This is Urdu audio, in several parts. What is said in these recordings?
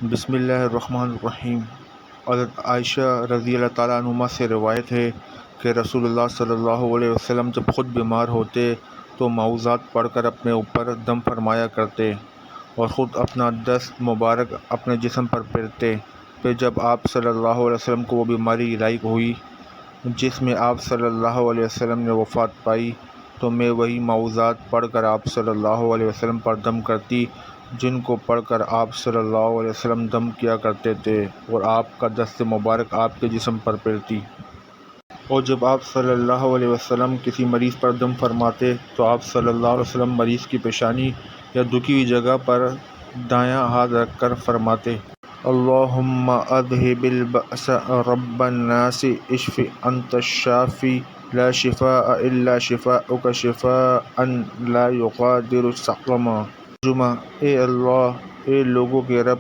بسم اللہ الرحمن الرحیم۔ حضرت عائشہ رضی اللہ تعالیٰ عنہما سے روایت ہے کہ رسول اللہ صلی اللہ علیہ وسلم جب خود بیمار ہوتے تو معوذات پڑھ کر اپنے اوپر دم فرمایا کرتے اور خود اپنا دست مبارک اپنے جسم پر پھیرتے۔ پھر جب آپ صلی اللہ علیہ وسلم کو وہ بیماری لاحق ہوئی جس میں آپ صلی اللہ علیہ وسلم نے وفات پائی تو میں وہی معوذات پڑھ کر آپ صلی اللہ علیہ وسلم پر دم کرتی جن کو پڑھ کر آپ صلی اللہ علیہ وسلم دم کیا کرتے تھے اور آپ کا دست مبارک آپ کے جسم پر پھیرتی۔ اور جب آپ صلی اللہ علیہ وسلم کسی مریض پر دم فرماتے تو آپ صلی اللہ علیہ وسلم مریض کی پیشانی یا دکھی ہوئی جگہ پر دایاں ہاتھ رکھ کر فرماتے: اللہم اذہب البأس رب الناس اشف انت الشافی لا شفاء الا شفاؤک شفاء لا یغادر سقما۔ ترجمہ: اے اللہ، اے لوگوں کے رب،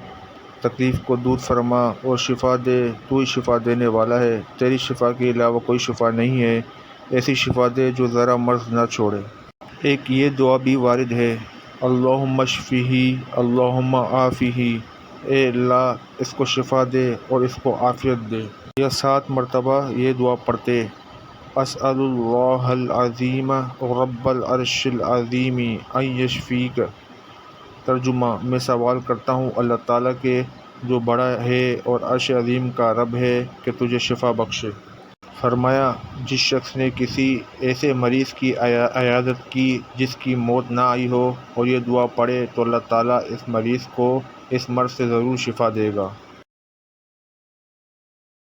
تکلیف کو دور فرما اور شفا دے، تو ہی شفا دینے والا ہے، تیری شفا کے علاوہ کوئی شفا نہیں ہے، ایسی شفا دے جو ذرا مرض نہ چھوڑے۔ ایک یہ دعا بھی وارد ہے: اللہم اشفہ، اللہم عافہ، اے اللہ اس کو شفا دے اور اس کو عافیت دے۔ یہ 7 مرتبہ یہ دعا پڑھتے: اسأل اللہ العظیم رب العرش العظیم ان یشفیک۔ ترجمہ: میں سوال کرتا ہوں اللہ تعالیٰ کے جو بڑا ہے اور عرش عظیم کا رب ہے کہ تجھے شفا بخشے۔ فرمایا: جس شخص نے کسی ایسے مریض کی عیادت کی جس کی موت نہ آئی ہو اور یہ دعا پڑھے تو اللہ تعالیٰ اس مریض کو اس مرض سے ضرور شفا دے گا۔